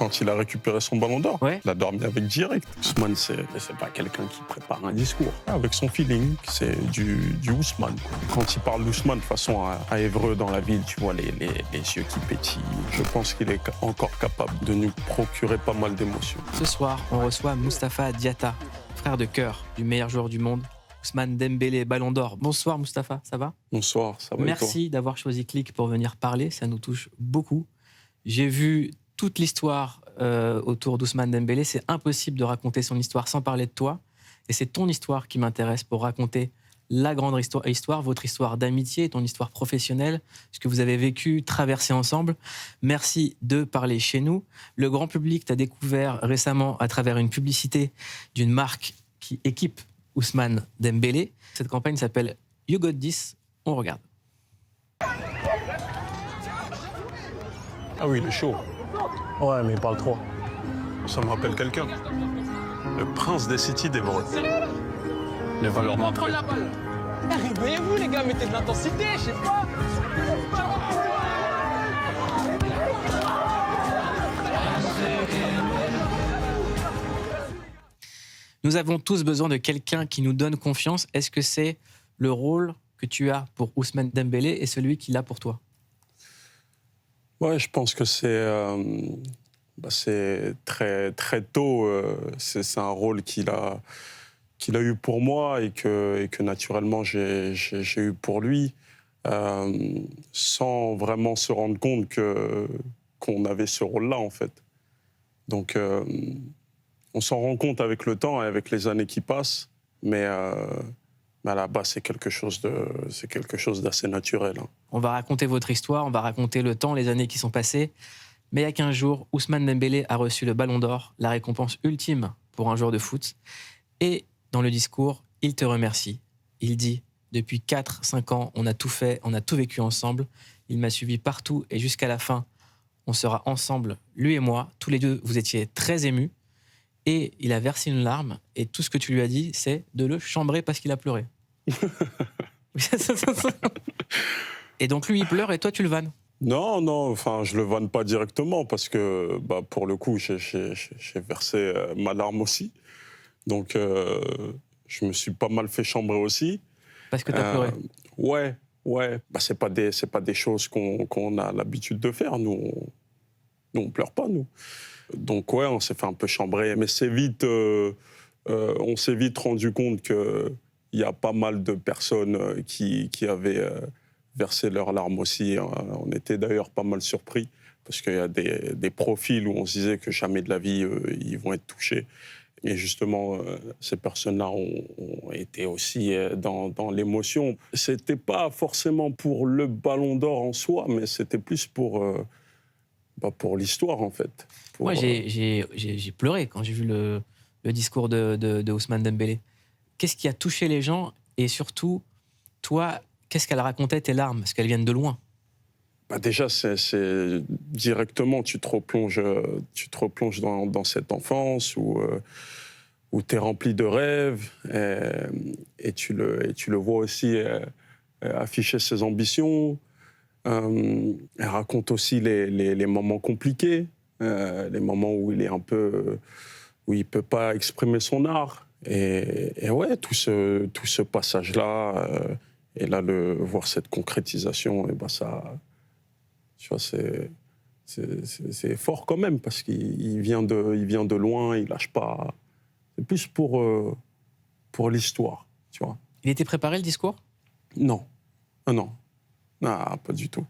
quand il a récupéré son ballon d'or. Ouais. Il a dormi avec direct. Ousmane, c'est pas quelqu'un qui prépare un discours. Avec son feeling, c'est du Ousmane, quoi. Quand il parle d'Ousmane, de toute façon, à Évreux, dans la ville, tu vois les yeux qui pétillent. Je pense qu'il est encore capable de nous procurer pas mal d'émotions. Ce soir, on reçoit Mustapha Diatta, frère de cœur du meilleur joueur du monde, Ousmane Dembélé, Ballon d'Or. Bonsoir Mustapha, ça va? Bonsoir, ça va? Merci d'avoir choisi Click pour venir parler, ça nous touche beaucoup. J'ai vu toute l'histoire autour d'Ousmane Dembélé. C'est impossible de raconter son histoire sans parler de toi. Et c'est ton histoire qui m'intéresse pour raconter la grande histoire, votre histoire d'amitié, ton histoire professionnelle, ce que vous avez vécu, traversé ensemble. Merci de parler chez nous. Le grand public t'a découvert récemment à travers une publicité d'une marque qui équipe Ousmane Dembélé. Cette campagne s'appelle You Got This. On regarde. Ah oui, il est chaud. Ouais, mais il parle trop. Ça me rappelle quelqu'un. Le prince des cités d'Évreux. Les valeurs mentales. Contrôle la balle. Réveillez-vous les gars, mettez de l'intensité, je sais pas. Nous avons tous besoin de quelqu'un qui nous donne confiance. Est-ce que c'est le rôle que tu as pour Ousmane Dembélé et celui qu'il a pour toi? Ouais, je pense que c'est très tôt. C'est un rôle qu'il a eu pour moi et que naturellement j'ai eu pour lui, sans vraiment se rendre compte qu'on avait ce rôle-là en fait. Donc on s'en rend compte avec le temps et avec les années qui passent, mais à la base c'est quelque chose d'assez naturel. Hein. On va raconter votre histoire, on va raconter le temps, les années qui sont passées. Mais il y a 15 jours, Ousmane Dembélé a reçu le Ballon d'Or, la récompense ultime pour un joueur de foot. Et dans le discours, il te remercie. Il dit « Depuis 4-5 ans, on a tout fait, on a tout vécu ensemble. Il m'a suivi partout et jusqu'à la fin, on sera ensemble, lui et moi. Tous les deux, vous étiez très émus. » Et il a versé une larme et tout ce que tu lui as dit, c'est de le chambrer parce qu'il a pleuré. Et donc lui, il pleure et toi, tu le vannes. Non, enfin, je le vanne pas directement parce que, pour le coup, j'ai versé ma larme aussi. Donc, je me suis pas mal fait chambrer aussi. Parce que tu as pleuré. Ouais. C'est pas des choses qu'on a l'habitude de faire. Nous, on pleure pas, nous. Donc, ouais, on s'est fait un peu chambrer. Mais on s'est vite rendu compte qu'il y a pas mal de personnes qui avaient versé leurs larmes aussi. On était d'ailleurs pas mal surpris parce qu'il y a des profils où on se disait que jamais de la vie, ils vont être touchés. Et justement, ces personnes-là ont été aussi dans l'émotion. C'était pas forcément pour le Ballon d'Or en soi, mais c'était plus pour l'histoire, en fait. Moi, j'ai pleuré quand j'ai vu le discours de Ousmane Dembélé. Qu'est-ce qui a touché les gens? Et surtout, toi, qu'est-ce qu'elle racontait, tes larmes? Parce qu'elles viennent de loin. Déjà, c'est directement, tu te replonges dans cette enfance où tu es rempli de rêves et tu le vois aussi afficher ses ambitions. Elle raconte aussi les moments compliqués, les moments où il est où il peut pas exprimer son art. Et ouais, tout ce passage-là, et là, voir cette concrétisation, et ça... Tu vois, c'est fort quand même, parce qu'il vient de loin, il lâche pas. C'est plus pour l'histoire, tu vois. Il était préparé, le discours? Non. Non, pas du tout.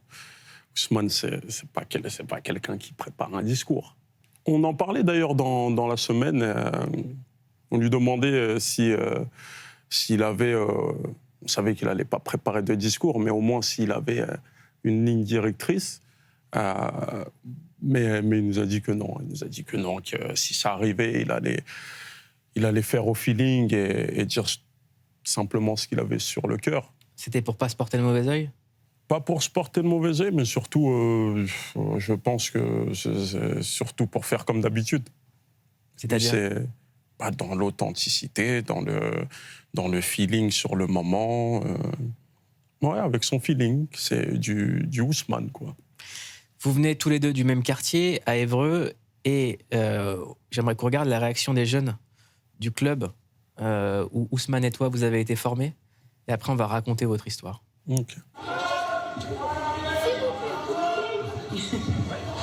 Ousmane, c'est pas quelqu'un qui prépare un discours. On en parlait d'ailleurs dans la semaine. On lui demandait s'il avait... on savait qu'il n'allait pas préparer de discours, mais au moins s'il avait... une ligne directrice, mais il nous a dit que non. Il nous a dit que non, que si ça arrivait, il allait faire au feeling et dire simplement ce qu'il avait sur le cœur. C'était pour pas se porter le mauvais œil? Pas pour se porter le mauvais œil, mais surtout, je pense que c'est surtout pour faire comme d'habitude. C'est-à-dire? C'est dans l'authenticité, dans le feeling sur le moment. Ouais, avec son feeling, c'est du Ousmane, quoi. Vous venez tous les deux du même quartier, à Évreux. Et j'aimerais qu'on regarde la réaction des jeunes du club où Ousmane et toi, vous avez été formés. Et après, on va raconter votre histoire. Ok.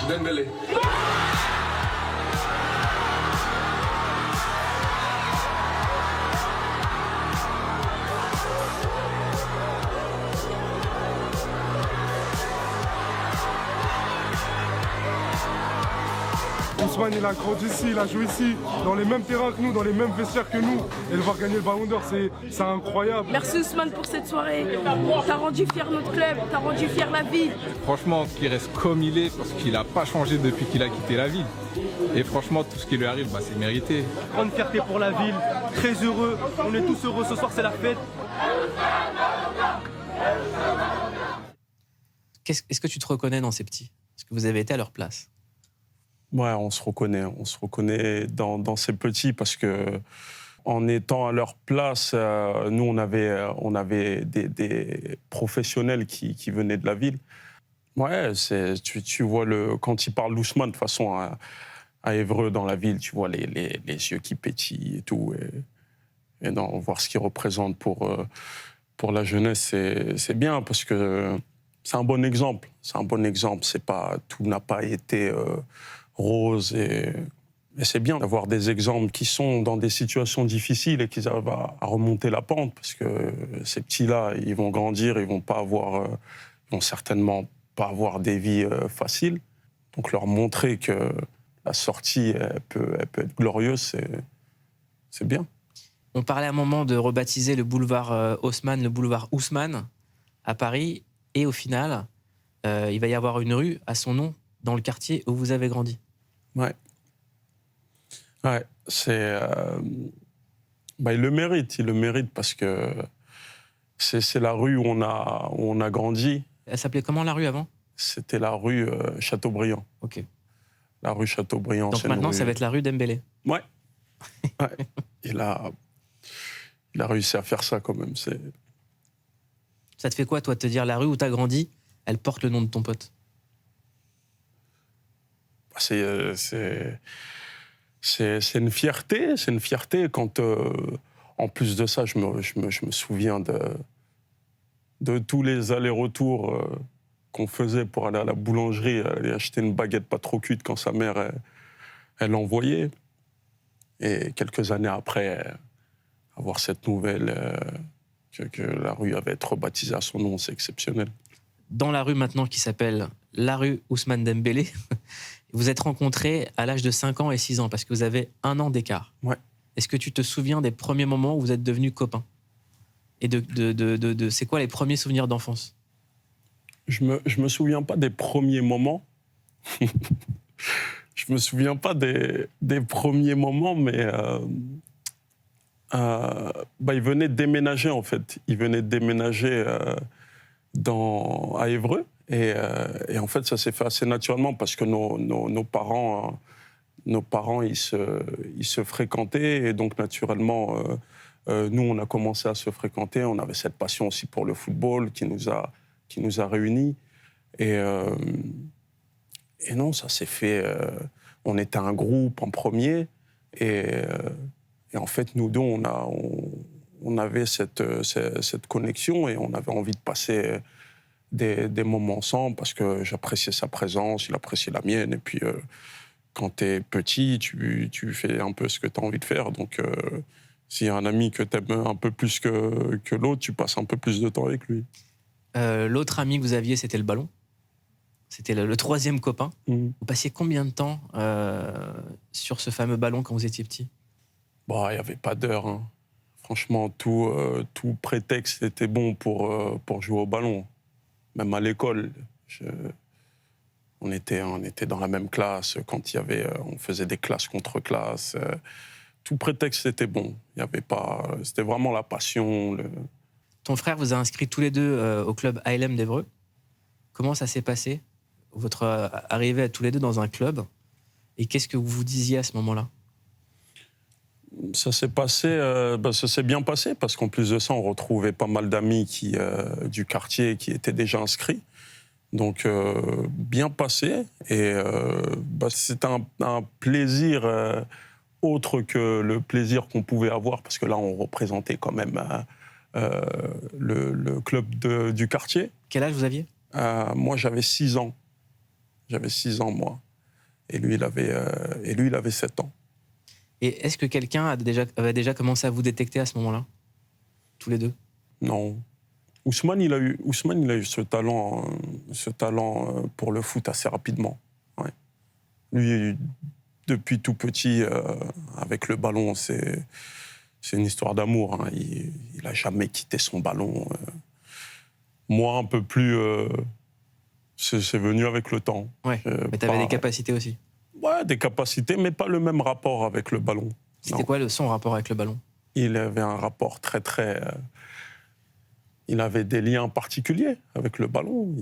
Dembélé. Ousmane, il a grandi ici, il a joué ici, dans les mêmes terrains que nous, dans les mêmes vestiaires que nous. Et de voir gagner le Ballon d'Or, c'est incroyable. Merci Ousmane pour cette soirée. T'as rendu fier notre club, t'as rendu fier la ville. Franchement, qu'il reste comme il est, parce qu'il n'a pas changé depuis qu'il a quitté la ville. Et franchement, tout ce qui lui arrive, c'est mérité. Grande fierté pour la ville, très heureux. On est tous heureux, ce soir c'est la fête. Est-ce que tu te reconnais dans ces petits? Est-ce que vous avez été à leur place? Ouais, on se reconnaît dans ces petits parce que en étant à leur place, nous on avait des professionnels qui venaient de la ville. Ouais, tu vois quand ils parlent d'Ousmane de toute façon à Évreux dans la ville, tu vois les yeux qui pétillent et tout, et voir ce qu'ils représentent pour la jeunesse, c'est bien parce que c'est un bon exemple. Tout n'a pas été rose et c'est bien d'avoir des exemples qui sont dans des situations difficiles et qui arrivent à remonter la pente parce que ces petits-là, ils vont grandir, ils vont certainement pas avoir des vies faciles. Donc leur montrer que la sortie elle peut être glorieuse, c'est bien. On parlait à un moment de rebaptiser le boulevard Haussmann, le boulevard Ousmane à Paris, et au final, il va y avoir une rue à son nom dans le quartier où vous avez grandi. Ouais, c'est... il le mérite parce que c'est la rue où on a grandi. Elle s'appelait comment la rue avant? C'était la rue Chateaubriand. Ok. La rue Chateaubriand. Donc maintenant, ça va être la rue Dembélé. Ouais. Il a réussi à faire ça quand même. Ça te fait quoi, toi, de te dire la rue où tu as grandi, elle porte le nom de ton pote? C'est une fierté. C'est une fierté quand, en plus de ça, je me souviens de tous les allers-retours qu'on faisait pour aller à la boulangerie, aller acheter une baguette pas trop cuite quand sa mère, elle l'envoyait. Et quelques années après, avoir cette nouvelle que la rue avait été rebaptisée à son nom, c'est exceptionnel. Dans la rue maintenant qui s'appelle la rue Ousmane Dembélé, vous êtes rencontrés à l'âge de 5 ans et 6 ans, parce que vous avez 1 an d'écart. Ouais. Est-ce que tu te souviens des premiers moments où vous êtes devenus copains? Et c'est quoi les premiers souvenirs d'enfance? Je me souviens pas des premiers moments. Je me souviens pas des premiers moments, mais il venait de déménager, en fait. Il venait de déménager à Évreux. Et en fait, ça s'est fait assez naturellement parce que nos parents, ils se fréquentaient. Et donc, naturellement, nous, on a commencé à se fréquenter. On avait cette passion aussi pour le football qui nous a réunis. Et non, ça s'est fait... on était un groupe en premier. Et en fait, nous deux, on avait cette connexion et on avait envie de passer des moments ensemble parce que j'appréciais sa présence, il appréciait la mienne. Et puis, quand tu es petit, tu fais un peu ce que tu as envie de faire. Donc, s'il y a un ami que tu aimes un peu plus que l'autre, tu passes un peu plus de temps avec lui. L'autre ami que vous aviez, c'était le ballon. C'était le troisième copain. Vous passiez combien de temps sur ce fameux ballon quand vous étiez petit? Il n'y avait pas d'heure. Hein. Franchement, tout prétexte était bon pour jouer au ballon. Même à l'école, on était dans la même classe. Quand on faisait des classes contre classes, tout prétexte était bon. Il y avait pas. C'était vraiment la passion. Ton frère vous a inscrits tous les deux au club ALM d'Évreux. Comment ça s'est passé, votre arrivée à tous les deux dans un club? Et qu'est-ce que vous vous disiez à ce moment-là? Ça s'est bien passé parce qu'en plus de ça, on retrouvait pas mal d'amis du quartier qui étaient déjà inscrits. Donc, bien passé. Et c'était un plaisir autre que le plaisir qu'on pouvait avoir, parce que là, on représentait quand même le club du quartier. Quel âge vous aviez ? Moi, j'avais 6 ans. J'avais 6 ans, moi. Et lui, il avait 7 ans. Et est-ce que quelqu'un avait déjà commencé à vous détecter à ce moment-là ? Tous les deux ? Non. Ousmane, il a eu ce talent pour le foot assez rapidement. Ouais. Lui, depuis tout petit, avec le ballon, c'est une histoire d'amour. Hein. Il n'a jamais quitté son ballon. Moi, un peu plus... c'est venu avec le temps. Ouais, mais tu avais des capacités aussi. Ouais, des capacités, mais pas le même rapport avec le ballon. C'était quoi son rapport avec le ballon ? Il avait un rapport très, très... il avait des liens particuliers avec le ballon.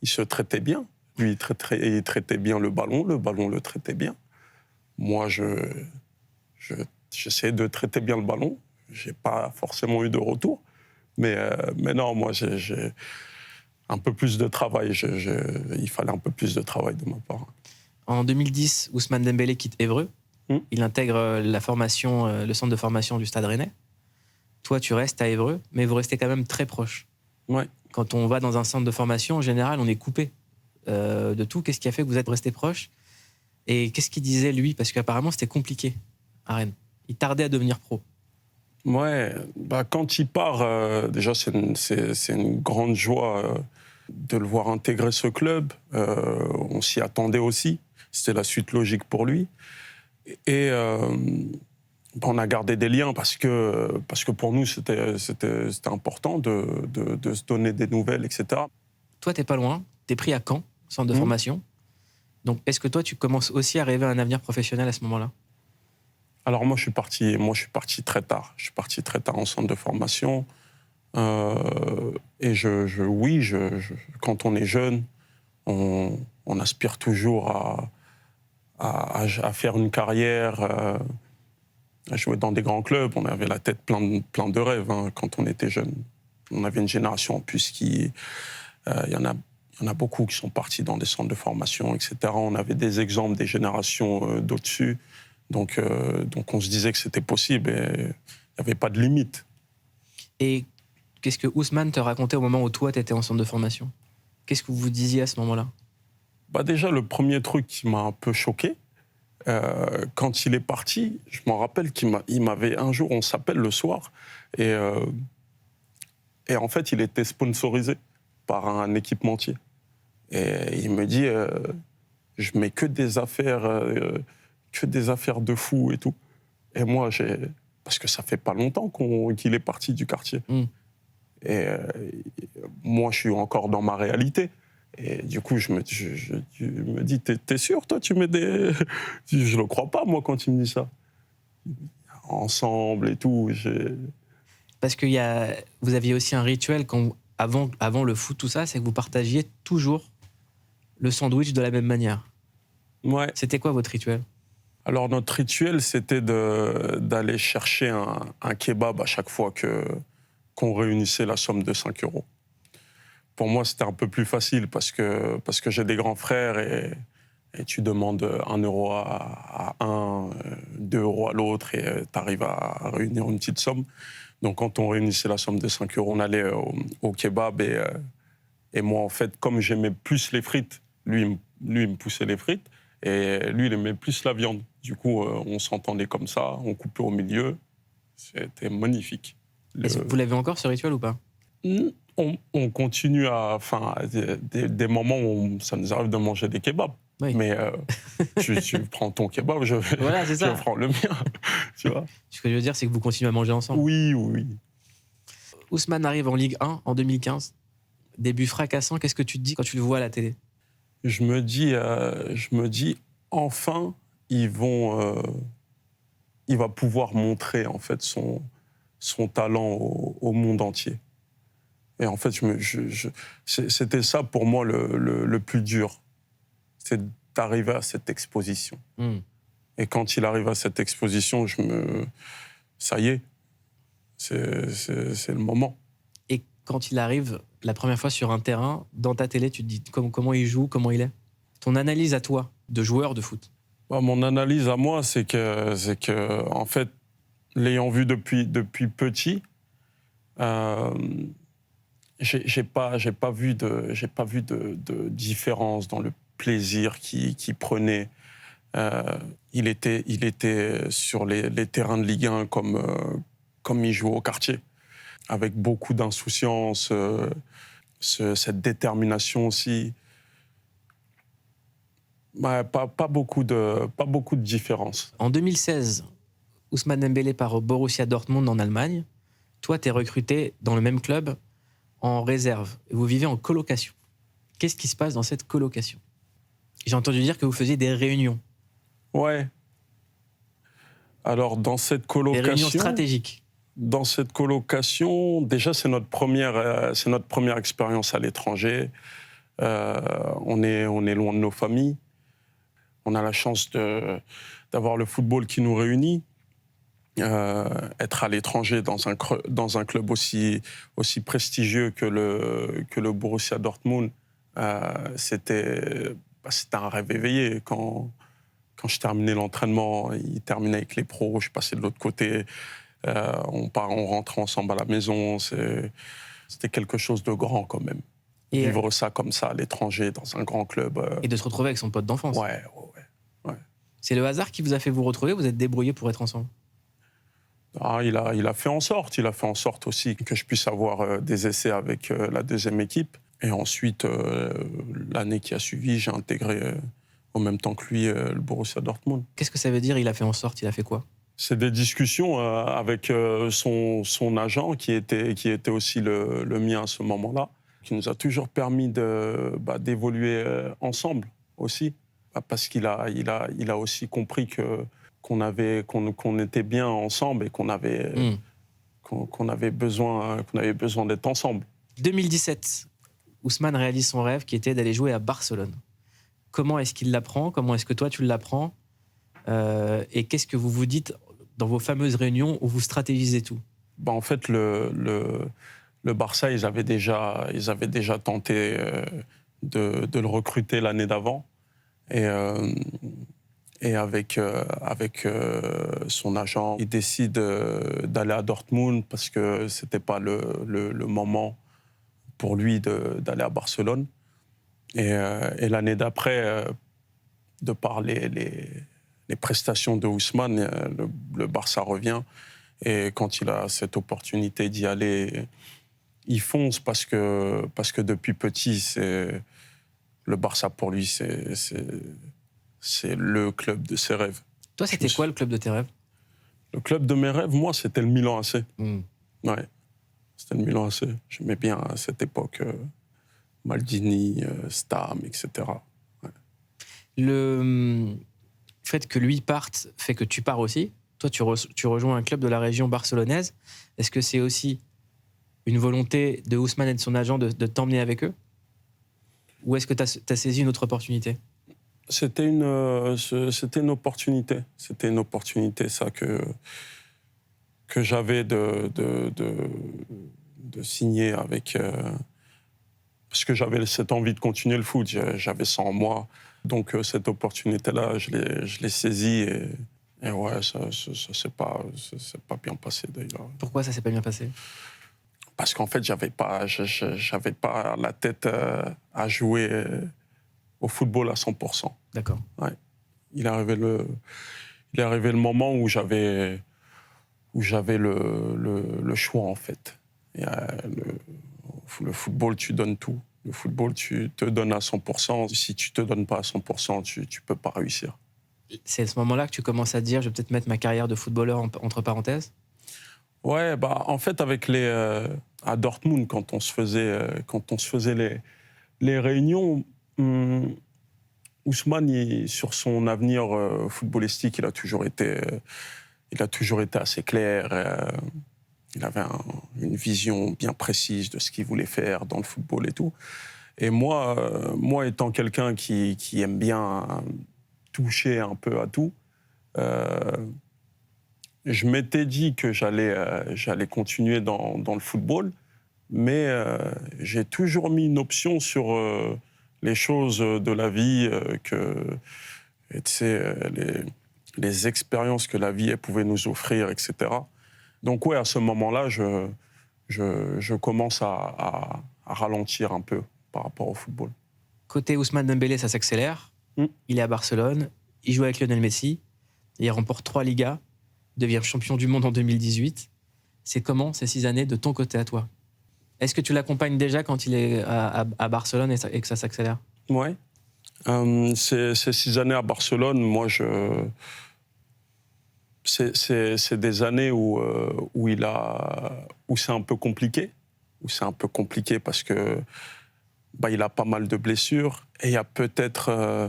Il se traitait bien. Lui, il traitait bien le ballon le traitait bien. Moi, j'essayais de traiter bien le ballon. Je n'ai pas forcément eu de retour. Mais non, moi, j'ai un peu plus de travail. Il fallait un peu plus de travail de ma part. En 2010, Ousmane Dembélé quitte Évreux. Il intègre le centre de formation du Stade Rennais. Toi, tu restes à Évreux, mais vous restez quand même très proches. Ouais. Quand on va dans un centre de formation, en général, on est coupé de tout. Qu'est-ce qui a fait que vous êtes restés proches ? Et qu'est-ce qu'il disait, lui ? Parce qu'apparemment, c'était compliqué à Rennes. Il tardait à devenir pro. Ouais, quand il part, déjà, c'est une grande joie de le voir intégrer ce club. On s'y attendait aussi. C'était la suite logique pour lui. Et on a gardé des liens parce que pour nous, c'était important de se donner des nouvelles, etc. Toi, t'es pas loin. T'es pris à Caen, centre de formation. Donc, est-ce que toi, tu commences aussi à rêver à un avenir professionnel à ce moment-là ? Alors moi, je suis parti très tard. Je suis parti très tard en centre de formation. Et quand on est jeune, on aspire toujours à faire une carrière, à jouer dans des grands clubs. On avait la tête plein de rêves quand on était jeune. On avait une génération en plus qui... Il y en a beaucoup qui sont partis dans des centres de formation, etc. On avait des exemples des générations d'au-dessus. Donc on se disait que c'était possible et il n'y avait pas de limite. Et qu'est-ce que Ousmane te racontait au moment où toi, tu étais en centre de formation ? Qu'est-ce que vous vous disiez à ce moment-là ? Déjà, le premier truc qui m'a un peu choqué, quand il est parti, je m'en rappelle qu'il m'avait... Un jour, on s'appelle le soir, et en fait, il était sponsorisé par un équipementier. Et il me dit, je mets que des affaires de fou et tout. Et moi, parce que ça fait pas longtemps qu'il est parti du quartier. Et moi, je suis encore dans ma réalité. Et du coup, je me dis, t'es sûr, toi, tu mets des... Je le crois pas, moi, quand il me dit ça. Ensemble et tout. Parce que vous aviez aussi un rituel, avant le foot, tout ça, c'est que vous partagiez toujours le sandwich de la même manière. Ouais. C'était quoi votre rituel ? Alors, notre rituel, c'était d'aller chercher un kebab à chaque fois qu'on réunissait la somme de 5 €. Pour moi, c'était un peu plus facile parce que j'ai des grands frères et tu demandes 1 € à un, 2 € à l'autre et tu arrives à réunir une petite somme. Donc, quand on réunissait la somme de 5 €, on allait au kebab et moi, en fait, comme j'aimais plus les frites, lui, il me poussait les frites et lui, il aimait plus la viande. Du coup, on s'entendait comme ça, on coupait au milieu. C'était magnifique. Vous l'avez encore, ce rituel, ou pas ? On continue à... Enfin, des moments où ça nous arrive de manger des kebabs. Oui. Mais tu prends ton kebab, je prends le mien. Tu vois ? Ce que je veux dire, c'est que vous continuez à manger ensemble. Oui. Ousmane arrive en Ligue 1 en 2015. Début fracassant, qu'est-ce que tu te dis quand tu le vois à la télé ? Je me dis, enfin, il va pouvoir montrer en fait son talent au monde entier. Et en fait, c'était ça pour moi le plus dur. C'est d'arriver à cette exposition. Et quand il arrive à cette exposition, ça y est, c'est le moment. Et quand il arrive, la première fois sur un terrain, dans ta télé, tu te dis comment il joue, comment il est? Ton analyse à toi, de joueur de foot. Mon analyse à moi, c'est que en fait, l'ayant vu depuis petit, j'ai pas vu de différence dans le plaisir qu'il prenait. Il était sur les terrains de Ligue 1 comme il joue au quartier, avec beaucoup d'insouciance, cette détermination aussi. Pas beaucoup de différence. En 2016, Ousmane Dembélé part au Borussia Dortmund en Allemagne. Toi, tu es recruté dans le même club en réserve. Et vous vivez en colocation. Qu'est-ce qui se passe dans cette colocation? J'ai entendu dire que vous faisiez des réunions. Ouais. Alors, dans cette colocation... Des réunions stratégiques. Dans cette colocation, déjà, c'est notre première expérience à l'étranger. On est loin de nos familles. On a la chance d'avoir le football qui nous réunit. Être à l'étranger dans un club aussi prestigieux que le Borussia Dortmund, c'était un rêve éveillé. Quand je terminais l'entraînement, il terminait avec les pros, je passais de l'autre côté. On rentrait ensemble à la maison. C'était quelque chose de grand quand même. Et vivre ça comme ça à l'étranger, dans un grand club. Et de se retrouver avec son pote d'enfance. Ouais. C'est le hasard qui vous a fait vous retrouver, vous êtes débrouillés pour être ensemble? Il a fait en sorte. Il a fait en sorte aussi que je puisse avoir des essais avec la deuxième équipe. Et ensuite, l'année qui a suivi, j'ai intégré en même temps que lui le Borussia Dortmund. Qu'est-ce que ça veut dire, il a fait en sorte? Il a fait quoi? C'est des discussions avec son agent, qui était aussi le mien à ce moment-là, qui nous a toujours permis d'évoluer ensemble aussi. Parce qu'il a aussi compris qu'on était bien ensemble et qu'on avait besoin d'être ensemble. 2017, Ousmane réalise son rêve qui était d'aller jouer à Barcelone. Comment est-ce qu'il l'apprend? Comment est-ce que toi tu l'apprends? Et qu'est-ce que vous vous dites dans vos fameuses réunions où vous stratégisez tout? En fait, le Barça, ils avaient déjà tenté de le recruter l'année d'avant. Et avec son agent, il décide d'aller à Dortmund parce que c'était pas le moment pour lui d'aller à Barcelone. Et l'année d'après, de par les prestations de Ousmane, le Barça revient. Et quand il a cette opportunité d'y aller, il fonce parce que depuis petit, le Barça pour lui, c'est le club de ses rêves. Toi, c'était quoi le club de tes rêves? Le club de mes rêves, moi, c'était le Milan AC. Ouais, c'était le Milan AC. J'aimais bien à cette époque Maldini, Stam, etc. Ouais. Le fait que lui parte fait que tu pars aussi. Toi, tu rejoins un club de la région barcelonaise. Est-ce que c'est aussi une volonté de Ousmane et de son agent de t'emmener avec eux? Ou est-ce que tu as saisi une autre opportunité? C'était une opportunité. C'était une opportunité, ça, que j'avais de signer avec... parce que j'avais cette envie de continuer le foot. J'avais ça en moi. Donc, cette opportunité-là, je l'ai saisie. Et ouais, ça s'est pas bien passé, d'ailleurs. Pourquoi ça s'est pas bien passé? Parce qu'en fait, j'avais pas la tête à jouer au football à 100%. D'accord. Ouais. Il est arrivé le moment où j'avais le choix, en fait. Et, le football, tu donnes tout. Le football, tu te donnes à 100%. Si tu te donnes pas à 100%, tu peux pas réussir. C'est à ce moment-là que tu commences à te dire, je vais peut-être mettre ma carrière de footballeur entre parenthèses? Ouais, en fait, avec à Dortmund, quand on se faisait les réunions, Ousmane, sur son avenir footballistique, il a toujours été assez clair. Il avait une vision bien précise de ce qu'il voulait faire dans le football et tout. Et moi étant quelqu'un qui aime bien toucher un peu à tout, je m'étais dit que j'allais continuer dans le football, mais j'ai toujours mis une option sur les choses de la vie, et tu sais, les expériences que la vie elle pouvait nous offrir, etc. Donc ouais, à ce moment-là, je commence à ralentir un peu par rapport au football. Côté Ousmane Dembélé, ça s'accélère. Il est à Barcelone, il joue avec Lionel Messi, il remporte 3 Ligas, devient champion du monde en 2018. C'est comment ces 6 années de ton côté à toi? Est-ce que tu l'accompagnes déjà quand il est à Barcelone et que ça s'accélère? Ouais. Ces 6 années à Barcelone, moi, c'est des années où c'est un peu compliqué. Où c'est un peu compliqué parce que il a pas mal de blessures et il y a peut-être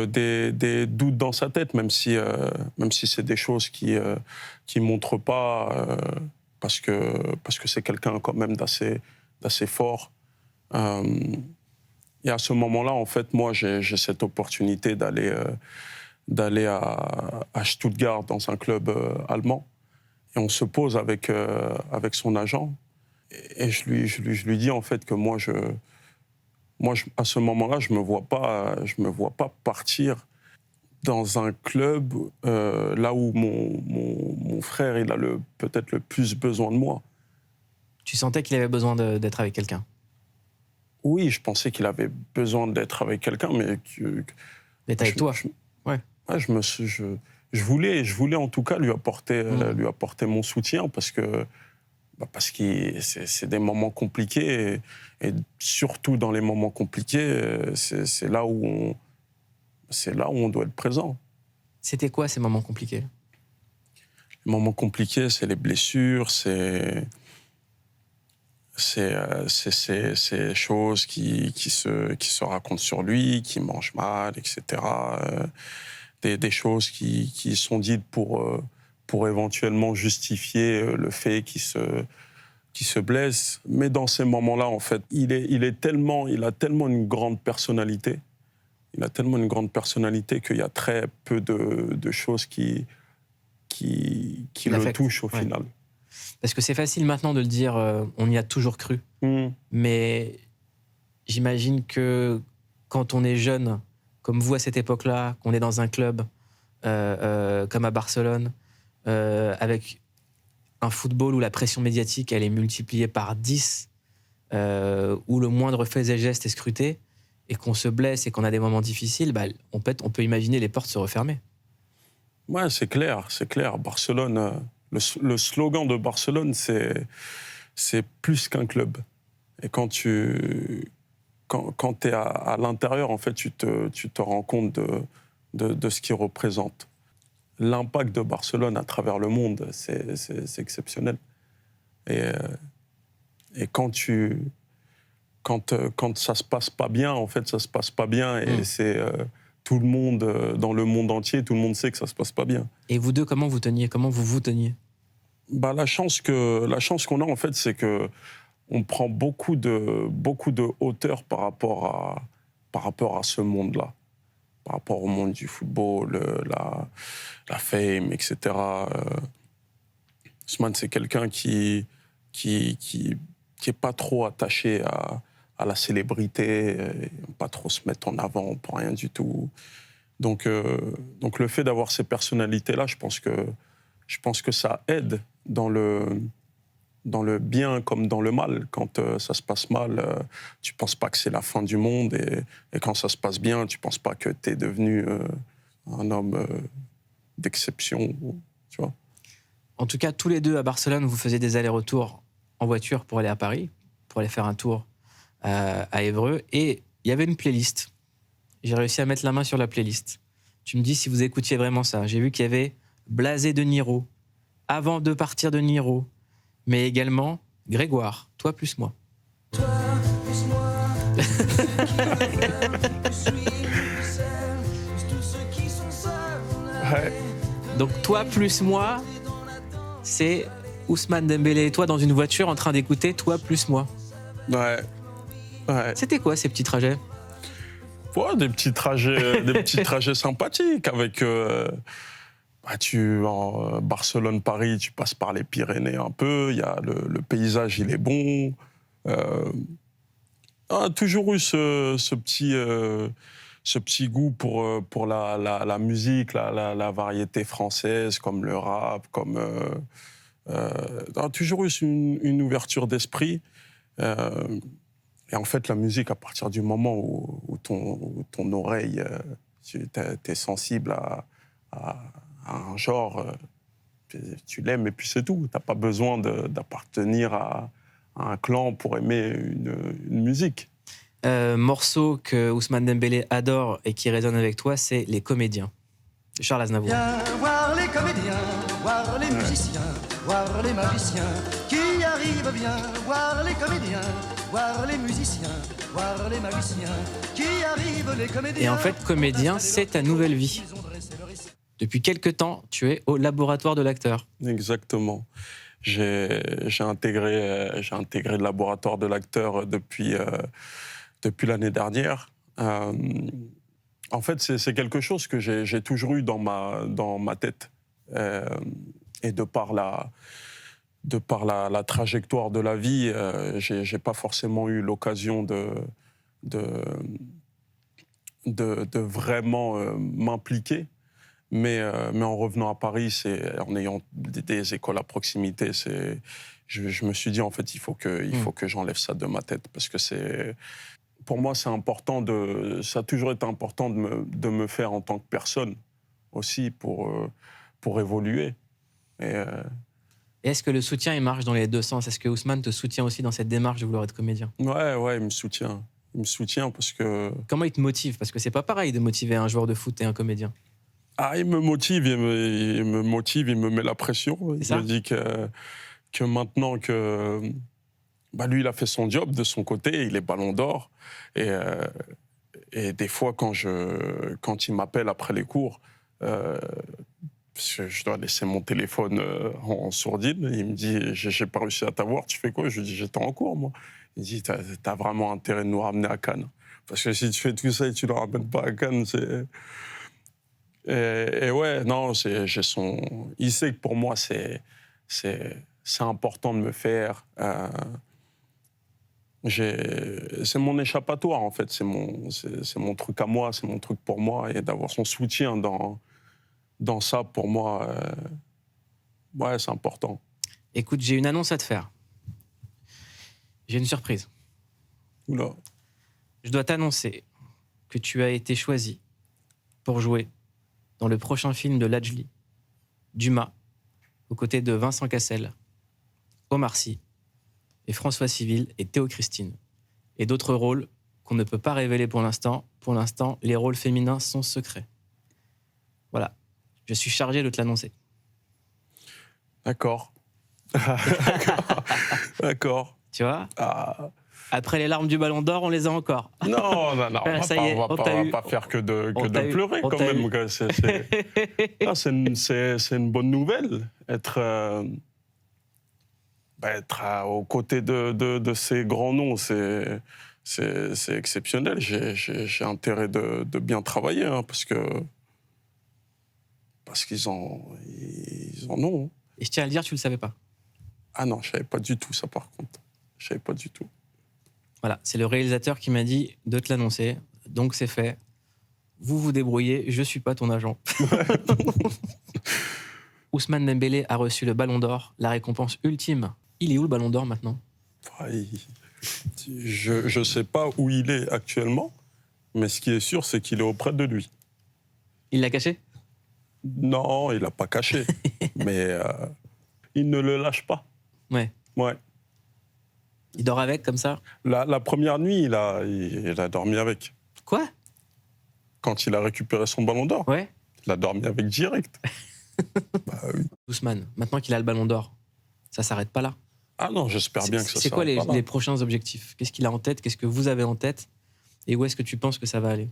des doutes dans sa tête, même si c'est des choses qui montrent pas, parce que c'est quelqu'un quand même d'assez fort. Et à ce moment-là, en fait, moi, j'ai cette opportunité d'aller à Stuttgart dans un club allemand. Et on se pose avec son agent. Et je lui dis en fait que moi, à ce moment-là, je me vois pas partir dans un club là où mon frère il a peut-être le plus besoin de moi. Tu sentais qu'il avait besoin d'être avec quelqu'un? Oui, je pensais qu'il avait besoin d'être avec quelqu'un, mais d'être avec toi. Ouais, je voulais en tout cas lui apporter mon soutien parce que c'est des moments compliqués et surtout dans les moments compliqués, c'est là où on doit être présent. C'était quoi ces moments compliqués? Les moments compliqués, c'est les blessures, c'est ces choses qui se racontent sur lui, qui mange mal, etc. Des choses qui sont dites pour éventuellement justifier le fait qu'il se blesse. Mais dans ces moments-là, en fait, il a tellement une grande personnalité. Il a tellement une grande personnalité qu'il y a très peu de choses qui le touchent au final. Parce que c'est facile maintenant de le dire, on y a toujours cru. Mais j'imagine que quand on est jeune, comme vous à cette époque-là, qu'on est dans un club comme à Barcelone, avec un football où la pression médiatique elle est multipliée par 10, où le moindre fait et geste est scruté, et qu'on se blesse et qu'on a des moments difficiles, on peut imaginer les portes se refermer. Ouais, c'est clair. Barcelone... Le slogan de Barcelone, c'est plus qu'un club. Et quand tu es à l'intérieur, en fait, tu te rends compte de ce qu'il représente. L'impact de Barcelone à travers le monde, c'est exceptionnel. Et quand ça se passe pas bien, en fait, ça se passe pas bien. Et c'est... tout le monde, dans le monde entier, tout le monde sait que ça se passe pas bien. Et vous deux, comment vous teniez? Comment vous teniez? La chance qu'on a, en fait, c'est que on prend beaucoup de hauteur par rapport à ce monde-là, par rapport au monde du football, la fame, etc. Ousmane, c'est quelqu'un qui est pas trop attaché à la célébrité, pas trop se mettre en avant pour rien du tout. Donc le fait d'avoir ces personnalités-là, je pense que ça aide dans le bien comme dans le mal. Quand ça se passe mal, tu penses pas que c'est la fin du monde, et quand ça se passe bien, tu penses pas que tu es devenu un homme d'exception, tu vois. En tout cas, tous les deux à Barcelone, vous faisiez des allers-retours en voiture pour aller à Paris, pour aller faire un tour à Évreux, et il y avait une playlist. J'ai réussi à mettre la main sur la playlist. Tu me dis si vous écoutiez vraiment ça. J'ai vu qu'il y avait Blasé de Niro, Avant de partir de Niro, mais également Grégoire, Toi plus moi. Toi plus moi. Ouais. Donc Toi plus moi, c'est Ousmane Dembélé et toi dans une voiture en train d'écouter Toi plus moi. Ouais. C'était quoi ces petits trajets? Ouais, des petits trajets sympathiques avec Barcelone-Paris, tu passes par les Pyrénées un peu, le paysage, il est bon. Toujours eu ce petit goût pour la musique, la variété française, comme le rap, toujours eu une ouverture d'esprit. Et en fait, la musique, à partir du moment où ton oreille, tu es sensible à un genre, tu l'aimes et puis c'est tout. Tu n'as pas besoin d'appartenir à un clan pour aimer une musique. Morceau que Ousmane Dembélé adore et qui résonne avec toi, c'est Les Comédiens. Charles Aznavour. Viens voir les comédiens, voir les musiciens, voir les magiciens qui arrivent. Viens voir les comédiens, voir les musiciens, voir les magiciens qui arrivent. Les comédiens. Et en fait, Comédien, c'est ta nouvelle vie. Depuis quelque temps, tu es au laboratoire de l'acteur. Exactement. J'ai intégré le laboratoire de l'acteur depuis l'année dernière. En fait, c'est quelque chose que j'ai toujours eu dans ma tête. Et de par la trajectoire de la vie, j'ai pas forcément eu l'occasion de vraiment m'impliquer. Mais en revenant à Paris, en ayant des écoles à proximité, je me suis dit, en fait, il faut que j'enlève ça de ma tête. Parce que pour moi, c'est important ça a toujours été important de me faire en tant que personne aussi pour évoluer. Et est-ce que le soutien, il marche dans les deux sens? Est-ce que Ousmane te soutient aussi dans cette démarche de vouloir être comédien? Ouais, il me soutient. Il me soutient parce que... Comment il te motive? Parce que c'est pas pareil de motiver un joueur de foot et un comédien. Il me motive, il me met la pression. Il me dit que maintenant que... lui, il a fait son job de son côté, il est ballon d'or. Et des fois, quand il m'appelle après les cours, parce que je dois laisser mon téléphone en sourdine, il me dit « J'ai pas réussi à t'avoir, tu fais quoi ?» Je lui dis « J'étais en cours, moi. » Il dit « T'as vraiment intérêt de nous ramener à Cannes. Parce que si tu fais tout ça et tu ne le ramènes pas à Cannes, c'est... » Et ouais, non, il sait que pour moi, c'est important de me faire. C'est mon échappatoire, en fait. C'est mon truc à moi, c'est mon truc pour moi. Et d'avoir son soutien dans ça, pour moi, ouais, c'est important. Écoute, j'ai une annonce à te faire. J'ai une surprise. Oula. Je dois t'annoncer que tu as été choisi pour jouer dans le prochain film de Lajli, Dumas, aux côtés de Vincent Cassel, Omar Sy, et François Civil et Théo Christine. Et d'autres rôles qu'on ne peut pas révéler pour l'instant. Pour l'instant, les rôles féminins sont secrets. Voilà. Je suis chargé de te l'annoncer. D'accord. D'accord. Tu vois Après les larmes du Ballon d'Or, on les a encore. Non, on va pas faire que de pleurer quand même. C'est une bonne nouvelle. Être aux côtés de ces grands noms, c'est exceptionnel. J'ai intérêt de bien travailler, hein, parce qu'ils en ont. Et je tiens à le dire, tu le savais pas? Ah non, je savais pas du tout ça, par contre. Je savais pas du tout. Voilà, c'est le réalisateur qui m'a dit de te l'annoncer, donc c'est fait. Vous vous débrouillez, je suis pas ton agent. Ousmane Dembélé a reçu le Ballon d'Or, la récompense ultime. Il est où le Ballon d'Or maintenant? Je sais pas où il est actuellement, mais ce qui est sûr, c'est qu'il est auprès de lui. Il l'a caché? Non, il l'a pas caché, mais il ne le lâche pas. Ouais. Il dort avec, comme ça? La première nuit, il a dormi avec. Quoi? Quand il a récupéré son Ballon d'Or? Ouais. Il a dormi avec direct. Oui. Ousmane, maintenant qu'il a le Ballon d'Or, ça s'arrête pas là? Ah non, j'espère bien que ça s'arrête pas là. C'est quoi les prochains objectifs? Qu'est-ce qu'il a en tête? Qu'est-ce que vous avez en tête? Et où est-ce que tu penses que ça va aller?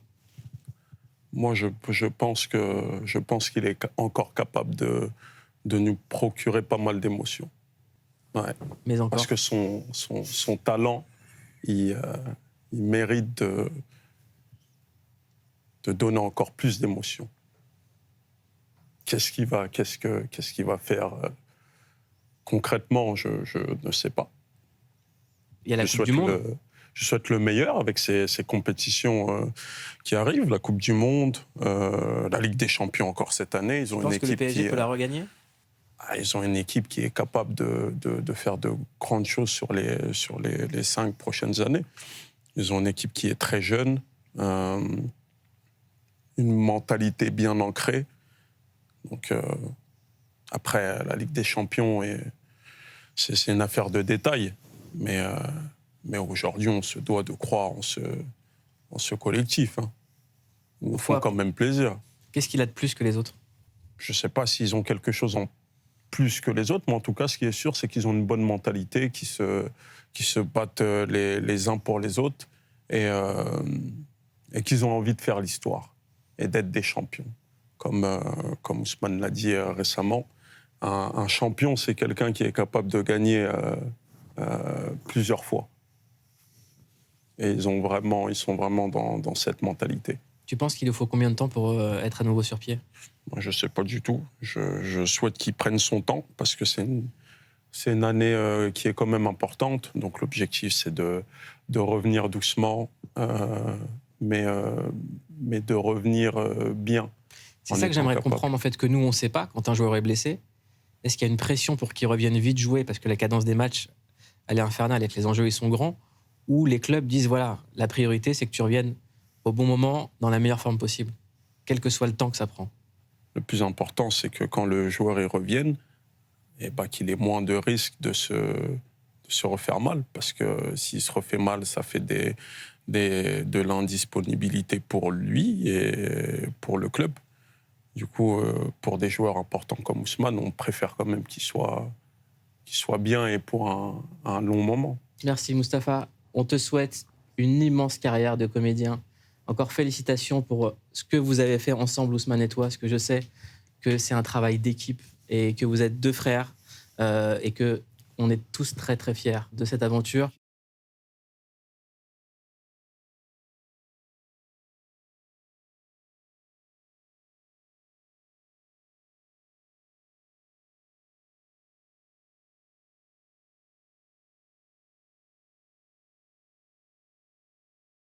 Moi, je pense qu'il est encore capable de nous procurer pas mal d'émotions. Ouais. Mais encore. Parce que son talent, il mérite de donner encore plus d'émotions. qu'est-ce qu'il va faire concrètement, je ne sais pas. Il y a la Coupe du Monde. Je souhaite le meilleur avec ces compétitions qui arrivent, la Coupe du Monde, la Ligue des Champions encore cette année. Ils ont Tu penses une que le équipe PSG peut la regagner ? Ils ont une équipe qui est capable de faire de grandes choses sur les 5 prochaines années. Ils ont une équipe qui est très jeune, une mentalité bien ancrée. Donc, après, la Ligue des Champions, c'est une affaire de détails. Mais aujourd'hui, on se doit de croire en ce collectif. Hein. Ils nous font quand même plaisir. Qu'est-ce qu'il a de plus que les autres ? Je ne sais pas s'ils ont quelque chose en plus que les autres, mais en tout cas, ce qui est sûr, c'est qu'ils ont une bonne mentalité, qui se battent les uns pour les autres et qu'ils ont envie de faire l'histoire et d'être des champions. Comme Ousmane l'a dit récemment, un champion, c'est quelqu'un qui est capable de gagner plusieurs fois. Et ils sont vraiment dans cette mentalité. Tu penses qu'il lui faut combien de temps pour être à nouveau sur pied ? Moi, je ne sais pas du tout. Je souhaite qu'il prenne son temps parce que c'est une année qui est quand même importante. Donc l'objectif, c'est de revenir doucement, mais de revenir bien. C'est ça que j'aimerais comprendre, en fait, que nous, on ne sait pas quand un joueur est blessé. Est-ce qu'il y a une pression pour qu'il revienne vite jouer parce que la cadence des matchs, elle est infernale et que les enjeux, ils sont grands, ou les clubs disent, voilà, la priorité, c'est que tu reviennes au bon moment, dans la meilleure forme possible, quel que soit le temps que ça prend. Le plus important, c'est que quand le joueur y revienne, qu'il ait moins de risques de se refaire mal. Parce que s'il se refait mal, ça fait de l'indisponibilité pour lui et pour le club. Du coup, pour des joueurs importants comme Ousmane, on préfère quand même qu'il soit bien et pour un long moment. Merci Mustapha. On te souhaite une immense carrière de comédien. Encore félicitations pour ce que vous avez fait ensemble, Ousmane et toi, parce que je sais que c'est un travail d'équipe et que vous êtes deux frères et qu'on est tous très très fiers de cette aventure.